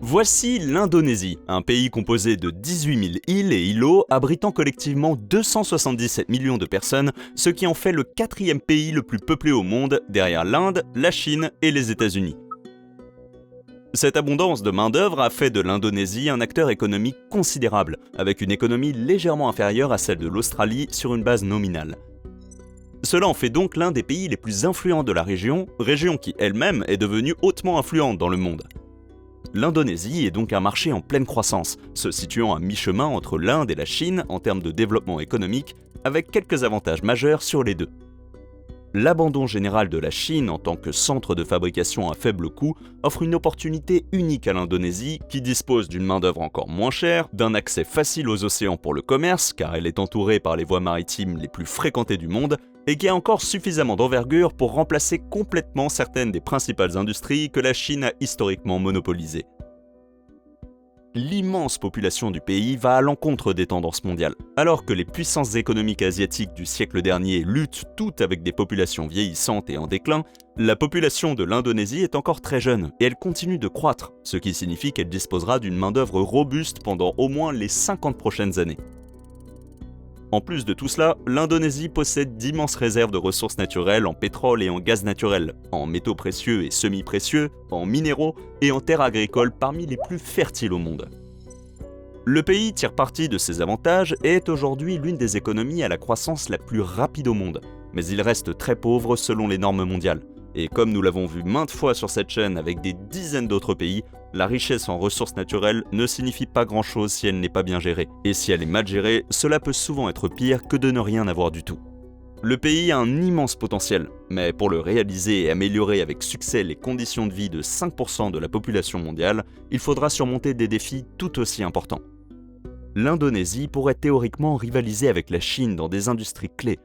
Voici l'Indonésie, un pays composé de 18 000 îles et îlots abritant collectivement 277 millions de personnes, ce qui en fait le quatrième pays le plus peuplé au monde, derrière l'Inde, la Chine et les États-Unis. Cette abondance de main-d'œuvre a fait de l'Indonésie un acteur économique considérable, avec une économie légèrement inférieure à celle de l'Australie sur une base nominale. Cela en fait donc l'un des pays les plus influents de la région qui elle-même est devenue hautement influente dans le monde. L'Indonésie est donc un marché en pleine croissance, se situant à mi-chemin entre l'Inde et la Chine en termes de développement économique, avec quelques avantages majeurs sur les deux. L'abandon général de la Chine en tant que centre de fabrication à faible coût offre une opportunité unique à l'Indonésie qui dispose d'une main-d'œuvre encore moins chère, d'un accès facile aux océans pour le commerce car elle est entourée par les voies maritimes les plus fréquentées du monde et qui a encore suffisamment d'envergure pour remplacer complètement certaines des principales industries que la Chine a historiquement monopolisées. L'immense population du pays va à l'encontre des tendances mondiales. Alors que les puissances économiques asiatiques du siècle dernier luttent toutes avec des populations vieillissantes et en déclin, la population de l'Indonésie est encore très jeune et elle continue de croître, ce qui signifie qu'elle disposera d'une main-d'œuvre robuste pendant au moins les 50 prochaines années. En plus de tout cela, l'Indonésie possède d'immenses réserves de ressources naturelles en pétrole et en gaz naturel, en métaux précieux et semi-précieux, en minéraux et en terres agricoles parmi les plus fertiles au monde. Le pays tire parti de ces avantages et est aujourd'hui l'une des économies à la croissance la plus rapide au monde, mais il reste très pauvre selon les normes mondiales. Et comme nous l'avons vu maintes fois sur cette chaîne avec des dizaines d'autres pays, la richesse en ressources naturelles ne signifie pas grand-chose si elle n'est pas bien gérée. Et si elle est mal gérée, cela peut souvent être pire que de ne rien avoir du tout. Le pays a un immense potentiel, mais pour le réaliser et améliorer avec succès les conditions de vie de 5% de la population mondiale, il faudra surmonter des défis tout aussi importants. L'Indonésie pourrait théoriquement rivaliser avec la Chine dans des industries clés.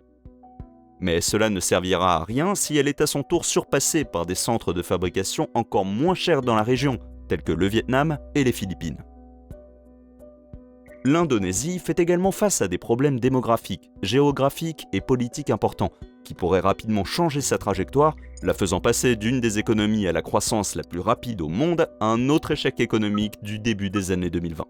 Mais cela ne servira à rien si elle est à son tour surpassée par des centres de fabrication encore moins chers dans la région, tels que le Vietnam et les Philippines. L'Indonésie fait également face à des problèmes démographiques, géographiques et politiques importants, qui pourraient rapidement changer sa trajectoire, la faisant passer d'une des économies à la croissance la plus rapide au monde à un autre échec économique du début des années 2020.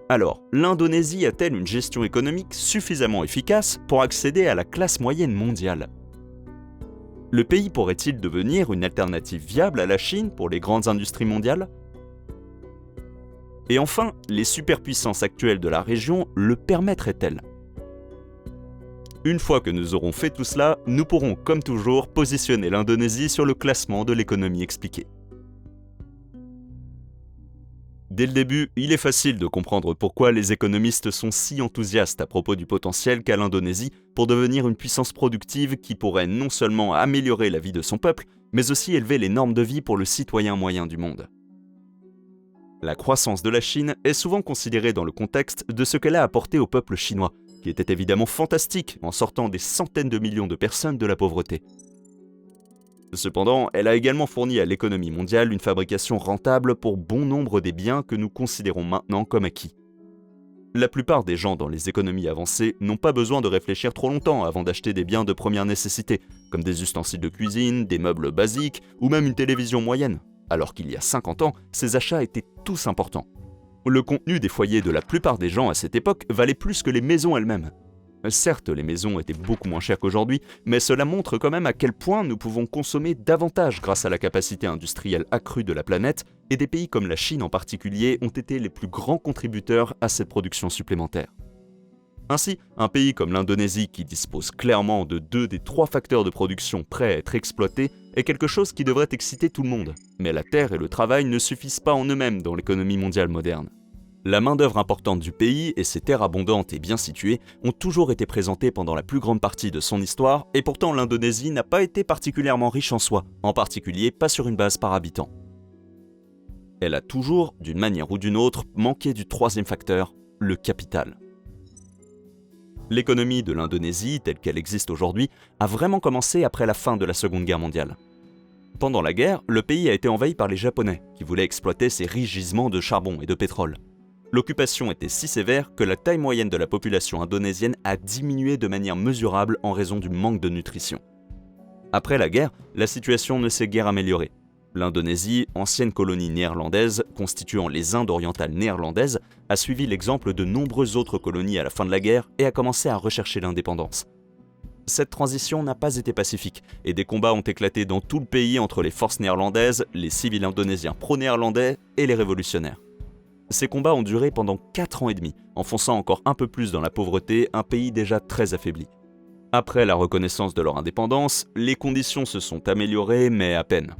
Alors, l'Indonésie a-t-elle une gestion économique suffisamment efficace pour accéder à la classe moyenne mondiale ? Le pays pourrait-il devenir une alternative viable à la Chine pour les grandes industries mondiales ? Et enfin, les superpuissances actuelles de la région le permettraient-elles ? Une fois que nous aurons fait tout cela, nous pourrons, comme toujours, positionner l'Indonésie sur le classement de l'économie expliquée. Dès le début, il est facile de comprendre pourquoi les économistes sont si enthousiastes à propos du potentiel qu'a l'Indonésie pour devenir une puissance productive qui pourrait non seulement améliorer la vie de son peuple, mais aussi élever les normes de vie pour le citoyen moyen du monde. La croissance de la Chine est souvent considérée dans le contexte de ce qu'elle a apporté au peuple chinois, qui était évidemment fantastique en sortant des centaines de millions de personnes de la pauvreté. Cependant, elle a également fourni à l'économie mondiale une fabrication rentable pour bon nombre des biens que nous considérons maintenant comme acquis. La plupart des gens dans les économies avancées n'ont pas besoin de réfléchir trop longtemps avant d'acheter des biens de première nécessité, comme des ustensiles de cuisine, des meubles basiques ou même une télévision moyenne, alors qu'il y a 50 ans, ces achats étaient tous importants. Le contenu des foyers de la plupart des gens à cette époque valait plus que les maisons elles-mêmes. Certes, les maisons étaient beaucoup moins chères qu'aujourd'hui, mais cela montre quand même à quel point nous pouvons consommer davantage grâce à la capacité industrielle accrue de la planète, et des pays comme la Chine en particulier ont été les plus grands contributeurs à cette production supplémentaire. Ainsi, un pays comme l'Indonésie qui dispose clairement de 2 des 3 facteurs de production prêts à être exploités est quelque chose qui devrait exciter tout le monde, mais la terre et le travail ne suffisent pas en eux-mêmes dans l'économie mondiale moderne. La main-d'œuvre importante du pays et ses terres abondantes et bien situées ont toujours été présentées pendant la plus grande partie de son histoire, et pourtant l'Indonésie n'a pas été particulièrement riche en soi, en particulier pas sur une base par habitant. Elle a toujours, d'une manière ou d'une autre, manqué du 3e facteur, le capital. L'économie de l'Indonésie, telle qu'elle existe aujourd'hui, a vraiment commencé après la fin de la Seconde Guerre mondiale. Pendant la guerre, le pays a été envahi par les Japonais, qui voulaient exploiter ses riches gisements de charbon et de pétrole. L'occupation était si sévère que la taille moyenne de la population indonésienne a diminué de manière mesurable en raison du manque de nutrition. Après la guerre, la situation ne s'est guère améliorée. L'Indonésie, ancienne colonie néerlandaise constituant les Indes orientales néerlandaises, a suivi l'exemple de nombreuses autres colonies à la fin de la guerre et a commencé à rechercher l'indépendance. Cette transition n'a pas été pacifique et des combats ont éclaté dans tout le pays entre les forces néerlandaises, les civils indonésiens pro-néerlandais et les révolutionnaires. Ces combats ont duré pendant 4 ans et demi, enfonçant encore un peu plus dans la pauvreté un pays déjà très affaibli. Après la reconnaissance de leur indépendance, les conditions se sont améliorées, mais à peine.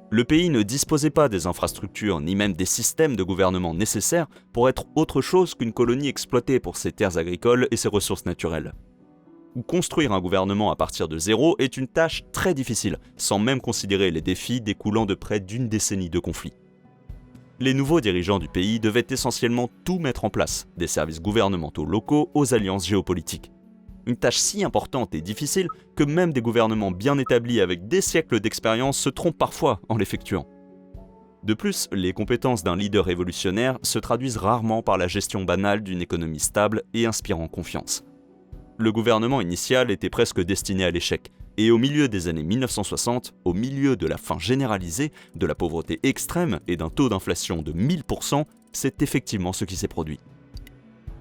Le pays ne disposait pas des infrastructures ni même des systèmes de gouvernement nécessaires pour être autre chose qu'une colonie exploitée pour ses terres agricoles et ses ressources naturelles. Construire un gouvernement à partir de zéro est une tâche très difficile, sans même considérer les défis découlant de près d'une décennie de conflits. Les nouveaux dirigeants du pays devaient essentiellement tout mettre en place, des services gouvernementaux locaux aux alliances géopolitiques. Une tâche si importante et difficile que même des gouvernements bien établis avec des siècles d'expérience se trompent parfois en l'effectuant. De plus, les compétences d'un leader révolutionnaire se traduisent rarement par la gestion banale d'une économie stable et inspirant confiance. Le gouvernement initial était presque destiné à l'échec, et au milieu des années 1960, au milieu de la faim généralisée, de la pauvreté extrême et d'un taux d'inflation de 1000%, c'est effectivement ce qui s'est produit.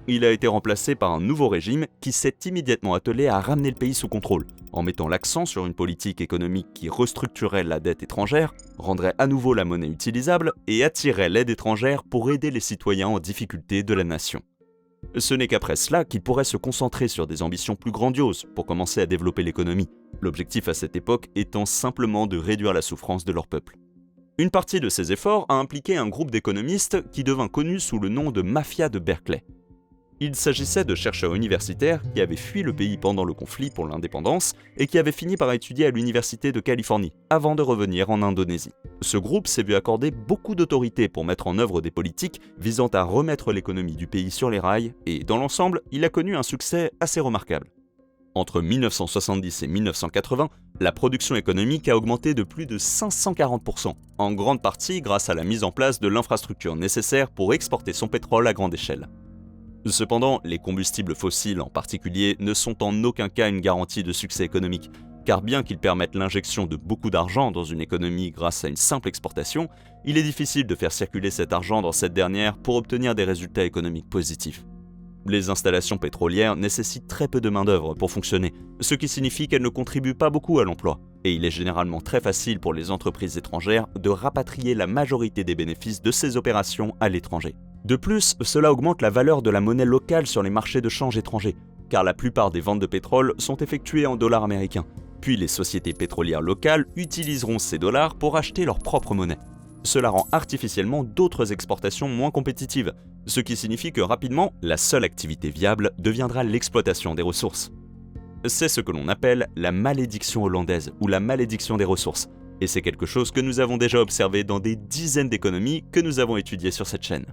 Il a été remplacé par un nouveau régime qui s'est immédiatement attelé à ramener le pays sous contrôle, en mettant l'accent sur une politique économique qui restructurait la dette étrangère, rendrait à nouveau la monnaie utilisable et attirait l'aide étrangère pour aider les citoyens en difficulté de la nation. Ce n'est qu'après cela qu'il pourrait se concentrer sur des ambitions plus grandioses pour commencer à développer l'économie, l'objectif à cette époque étant simplement de réduire la souffrance de leur peuple. Une partie de ces efforts a impliqué un groupe d'économistes qui devint connu sous le nom de Mafia de Berkeley. Il s'agissait de chercheurs universitaires qui avaient fui le pays pendant le conflit pour l'indépendance et qui avaient fini par étudier à l'Université de Californie, avant de revenir en Indonésie. Ce groupe s'est vu accorder beaucoup d'autorité pour mettre en œuvre des politiques visant à remettre l'économie du pays sur les rails, et dans l'ensemble, il a connu un succès assez remarquable. Entre 1970 et 1980, la production économique a augmenté de plus de 540%, en grande partie grâce à la mise en place de l'infrastructure nécessaire pour exporter son pétrole à grande échelle. Cependant, les combustibles fossiles en particulier ne sont en aucun cas une garantie de succès économique, car bien qu'ils permettent l'injection de beaucoup d'argent dans une économie grâce à une simple exportation, il est difficile de faire circuler cet argent dans cette dernière pour obtenir des résultats économiques positifs. Les installations pétrolières nécessitent très peu de main-d'œuvre pour fonctionner, ce qui signifie qu'elles ne contribuent pas beaucoup à l'emploi, et il est généralement très facile pour les entreprises étrangères de rapatrier la majorité des bénéfices de ces opérations à l'étranger. De plus, cela augmente la valeur de la monnaie locale sur les marchés de change étrangers, car la plupart des ventes de pétrole sont effectuées en dollars américains. Puis les sociétés pétrolières locales utiliseront ces dollars pour acheter leur propre monnaie. Cela rend artificiellement d'autres exportations moins compétitives, ce qui signifie que rapidement, la seule activité viable deviendra l'exploitation des ressources. C'est ce que l'on appelle la malédiction hollandaise ou la malédiction des ressources, et c'est quelque chose que nous avons déjà observé dans des dizaines d'économies que nous avons étudiées sur cette chaîne.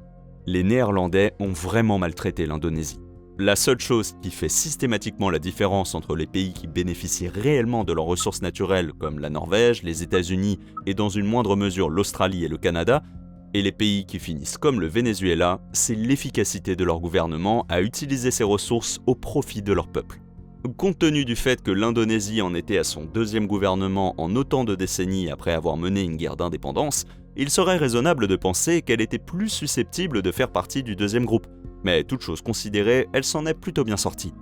Les Néerlandais ont vraiment maltraité l'Indonésie. La seule chose qui fait systématiquement la différence entre les pays qui bénéficient réellement de leurs ressources naturelles comme la Norvège, les États-Unis et dans une moindre mesure l'Australie et le Canada, et les pays qui finissent comme le Venezuela, c'est l'efficacité de leur gouvernement à utiliser ces ressources au profit de leur peuple. Compte tenu du fait que l'Indonésie en était à son deuxième gouvernement en autant de décennies après avoir mené une guerre d'indépendance, il serait raisonnable de penser qu'elle était plus susceptible de faire partie du deuxième groupe, mais toute chose considérée, elle s'en est plutôt bien sortie.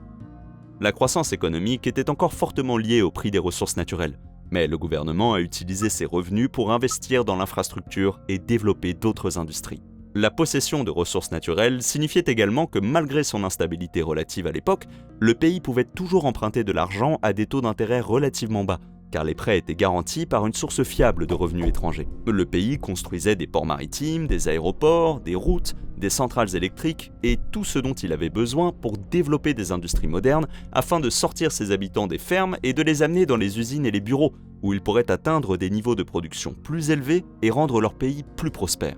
La croissance économique était encore fortement liée au prix des ressources naturelles, mais le gouvernement a utilisé ses revenus pour investir dans l'infrastructure et développer d'autres industries. La possession de ressources naturelles signifiait également que malgré son instabilité relative à l'époque, le pays pouvait toujours emprunter de l'argent à des taux d'intérêt relativement bas, car les prêts étaient garantis par une source fiable de revenus étrangers. Le pays construisait des ports maritimes, des aéroports, des routes, des centrales électriques et tout ce dont il avait besoin pour développer des industries modernes afin de sortir ses habitants des fermes et de les amener dans les usines et les bureaux, où ils pourraient atteindre des niveaux de production plus élevés et rendre leur pays plus prospère.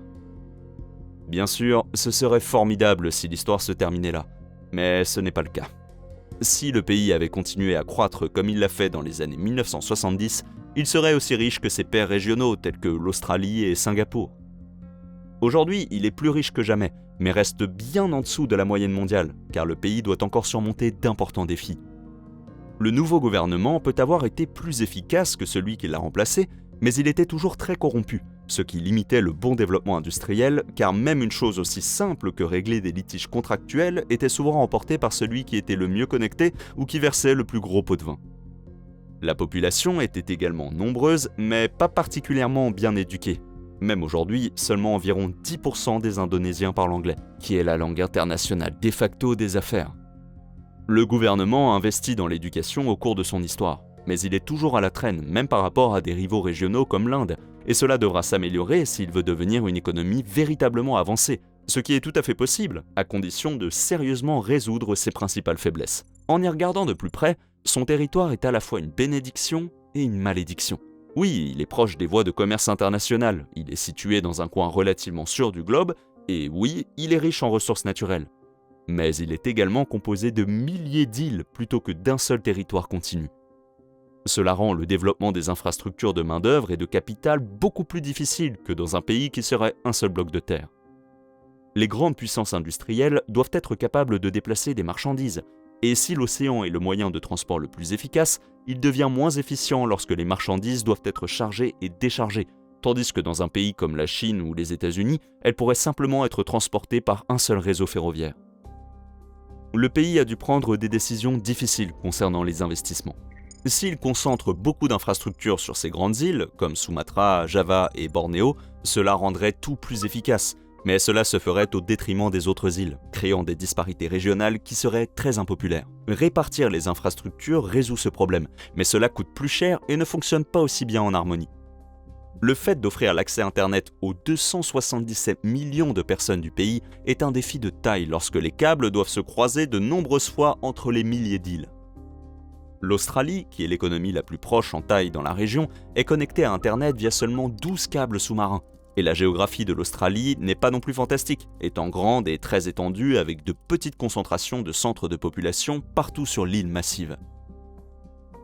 Bien sûr, ce serait formidable si l'histoire se terminait là, mais ce n'est pas le cas. Si le pays avait continué à croître comme il l'a fait dans les années 1970, il serait aussi riche que ses pairs régionaux tels que l'Australie et Singapour. Aujourd'hui, il est plus riche que jamais, mais reste bien en dessous de la moyenne mondiale, car le pays doit encore surmonter d'importants défis. Le nouveau gouvernement peut avoir été plus efficace que celui qui l'a remplacé, mais il était toujours très corrompu, ce qui limitait le bon développement industriel, car même une chose aussi simple que régler des litiges contractuels était souvent remportée par celui qui était le mieux connecté ou qui versait le plus gros pot de vin. La population était également nombreuse, mais pas particulièrement bien éduquée. Même aujourd'hui, seulement environ 10% des Indonésiens parlent anglais, qui est la langue internationale de facto des affaires. Le gouvernement a investi dans l'éducation au cours de son histoire, mais il est toujours à la traîne, même par rapport à des rivaux régionaux comme l'Inde, et cela devra s'améliorer s'il veut devenir une économie véritablement avancée, ce qui est tout à fait possible, à condition de sérieusement résoudre ses principales faiblesses. En y regardant de plus près, son territoire est à la fois une bénédiction et une malédiction. Oui, il est proche des voies de commerce internationales, il est situé dans un coin relativement sûr du globe, et oui, il est riche en ressources naturelles. Mais il est également composé de milliers d'îles plutôt que d'un seul territoire continu. Cela rend le développement des infrastructures de main-d'œuvre et de capital beaucoup plus difficile que dans un pays qui serait un seul bloc de terre. Les grandes puissances industrielles doivent être capables de déplacer des marchandises, et si l'océan est le moyen de transport le plus efficace, il devient moins efficient lorsque les marchandises doivent être chargées et déchargées, tandis que dans un pays comme la Chine ou les États-Unis, elles pourraient simplement être transportées par un seul réseau ferroviaire. Le pays a dû prendre des décisions difficiles concernant les investissements. S'il concentre beaucoup d'infrastructures sur ces grandes îles, comme Sumatra, Java et Bornéo, cela rendrait tout plus efficace, mais cela se ferait au détriment des autres îles, créant des disparités régionales qui seraient très impopulaires. Répartir les infrastructures résout ce problème, mais cela coûte plus cher et ne fonctionne pas aussi bien en harmonie. Le fait d'offrir l'accès Internet aux 277 millions de personnes du pays est un défi de taille lorsque les câbles doivent se croiser de nombreuses fois entre les milliers d'îles. L'Australie, qui est l'économie la plus proche en taille dans la région, est connectée à Internet via seulement 12 câbles sous-marins. Et la géographie de l'Australie n'est pas non plus fantastique, étant grande et très étendue avec de petites concentrations de centres de population partout sur l'île massive.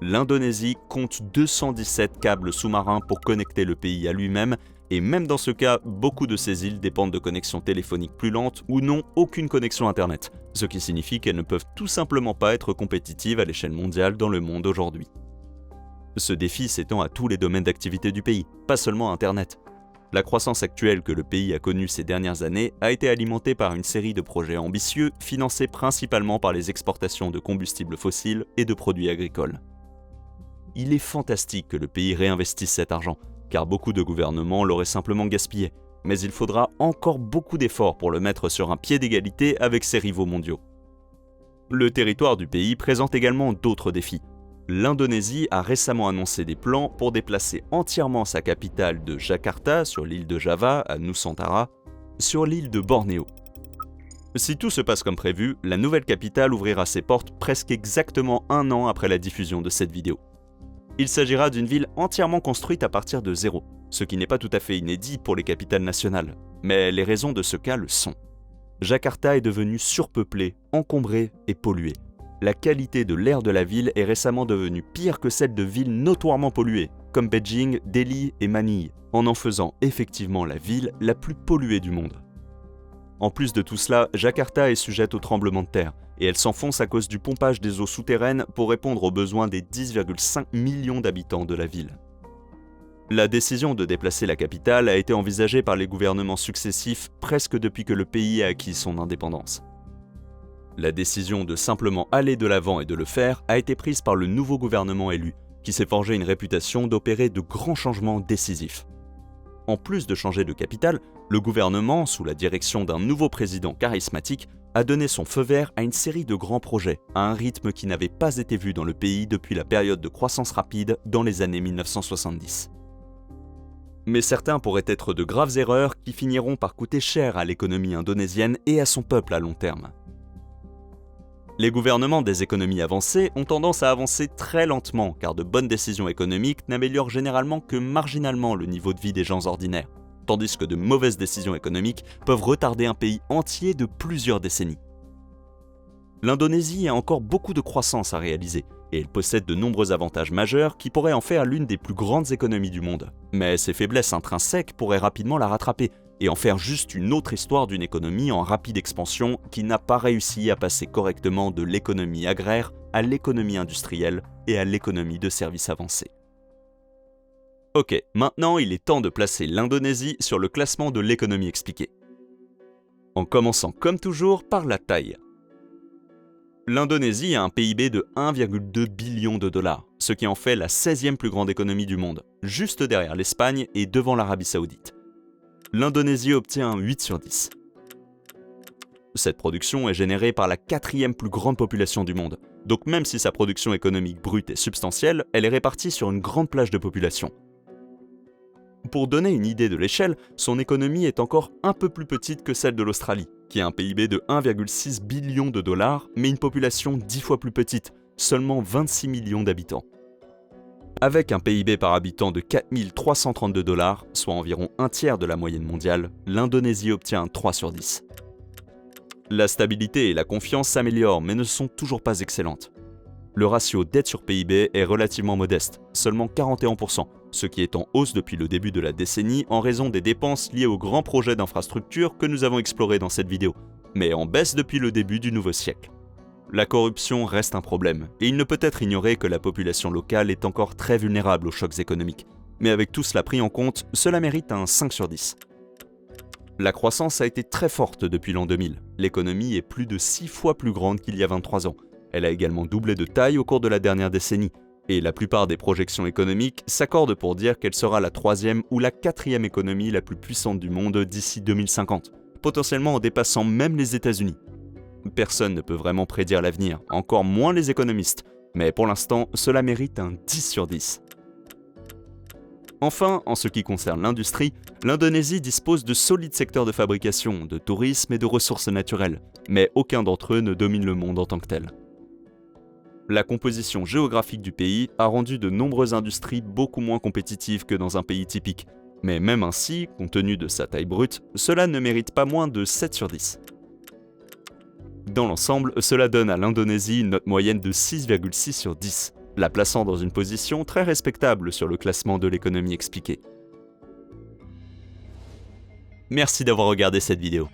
L'Indonésie compte 217 câbles sous-marins pour connecter le pays à lui-même, et même dans ce cas, beaucoup de ces îles dépendent de connexions téléphoniques plus lentes ou n'ont aucune connexion Internet, ce qui signifie qu'elles ne peuvent tout simplement pas être compétitives à l'échelle mondiale dans le monde aujourd'hui. Ce défi s'étend à tous les domaines d'activité du pays, pas seulement Internet. La croissance actuelle que le pays a connue ces dernières années a été alimentée par une série de projets ambitieux financés principalement par les exportations de combustibles fossiles et de produits agricoles. Il est fantastique que le pays réinvestisse cet argent, car beaucoup de gouvernements l'auraient simplement gaspillé, mais il faudra encore beaucoup d'efforts pour le mettre sur un pied d'égalité avec ses rivaux mondiaux. Le territoire du pays présente également d'autres défis. L'Indonésie a récemment annoncé des plans pour déplacer entièrement sa capitale de Jakarta sur l'île de Java à Nusantara sur l'île de Bornéo. Si tout se passe comme prévu, la nouvelle capitale ouvrira ses portes presque exactement un an après la diffusion de cette vidéo. Il s'agira d'une ville entièrement construite à partir de zéro, ce qui n'est pas tout à fait inédit pour les capitales nationales, mais les raisons de ce cas le sont. Jakarta est devenue surpeuplée, encombrée et polluée. La qualité de l'air de la ville est récemment devenue pire que celle de villes notoirement polluées, comme Beijing, Delhi et Manille, en faisant effectivement la ville la plus polluée du monde. En plus de tout cela, Jakarta est sujette aux tremblements de terre, et elle s'enfonce à cause du pompage des eaux souterraines pour répondre aux besoins des 10,5 millions d'habitants de la ville. La décision de déplacer la capitale a été envisagée par les gouvernements successifs presque depuis que le pays a acquis son indépendance. La décision de simplement aller de l'avant et de le faire a été prise par le nouveau gouvernement élu, qui s'est forgé une réputation d'opérer de grands changements décisifs. En plus de changer de capitale, le gouvernement, sous la direction d'un nouveau président charismatique, a donné son feu vert à une série de grands projets, à un rythme qui n'avait pas été vu dans le pays depuis la période de croissance rapide dans les années 1970. Mais certains pourraient être de graves erreurs qui finiront par coûter cher à l'économie indonésienne et à son peuple à long terme. Les gouvernements des économies avancées ont tendance à avancer très lentement car de bonnes décisions économiques n'améliorent généralement que marginalement le niveau de vie des gens ordinaires, tandis que de mauvaises décisions économiques peuvent retarder un pays entier de plusieurs décennies. L'Indonésie a encore beaucoup de croissance à réaliser et elle possède de nombreux avantages majeurs qui pourraient en faire l'une des plus grandes économies du monde. Mais ses faiblesses intrinsèques pourraient rapidement la rattraper et en faire juste une autre histoire d'une économie en rapide expansion qui n'a pas réussi à passer correctement de l'économie agraire à l'économie industrielle et à l'économie de services avancés. Ok, maintenant il est temps de placer l'Indonésie sur le classement de l'économie expliquée. En commençant comme toujours par la taille. L'Indonésie a un PIB de 1,2 billion de dollars, ce qui en fait la 16e plus grande économie du monde, juste derrière l'Espagne et devant l'Arabie Saoudite. L'Indonésie obtient un 8 sur 10. Cette production est générée par la 4e plus grande population du monde, donc même si sa production économique brute est substantielle, elle est répartie sur une grande plage de population. Pour donner une idée de l'échelle, son économie est encore un peu plus petite que celle de l'Australie, qui a un PIB de 1,6 billion de dollars, mais une population 10 fois plus petite, seulement 26 millions d'habitants. Avec un PIB par habitant de 4 332 dollars, soit environ un tiers de la moyenne mondiale, l'Indonésie obtient un 3 sur 10. La stabilité et la confiance s'améliorent, mais ne sont toujours pas excellentes. Le ratio dette sur PIB est relativement modeste, seulement 41%, ce qui est en hausse depuis le début de la décennie en raison des dépenses liées aux grands projets d'infrastructure que nous avons explorés dans cette vidéo, mais en baisse depuis le début du nouveau siècle. La corruption reste un problème, et il ne peut être ignoré que la population locale est encore très vulnérable aux chocs économiques. Mais avec tout cela pris en compte, cela mérite un 5 sur 10. La croissance a été très forte depuis l'an 2000. L'économie est plus de 6 fois plus grande qu'il y a 23 ans. Elle a également doublé de taille au cours de la dernière décennie. Et la plupart des projections économiques s'accordent pour dire qu'elle sera la 3e ou la 4e économie la plus puissante du monde d'ici 2050, potentiellement en dépassant même les États-Unis. Personne ne peut vraiment prédire l'avenir, encore moins les économistes, mais pour l'instant, cela mérite un 10 sur 10. Enfin, en ce qui concerne l'industrie, l'Indonésie dispose de solides secteurs de fabrication, de tourisme et de ressources naturelles, mais aucun d'entre eux ne domine le monde en tant que tel. La composition géographique du pays a rendu de nombreuses industries beaucoup moins compétitives que dans un pays typique, mais même ainsi, compte tenu de sa taille brute, cela ne mérite pas moins de 7 sur 10. Dans l'ensemble, cela donne à l'Indonésie une note moyenne de 6,6 sur 10, la plaçant dans une position très respectable sur le classement de l'économie expliquée. Merci d'avoir regardé cette vidéo.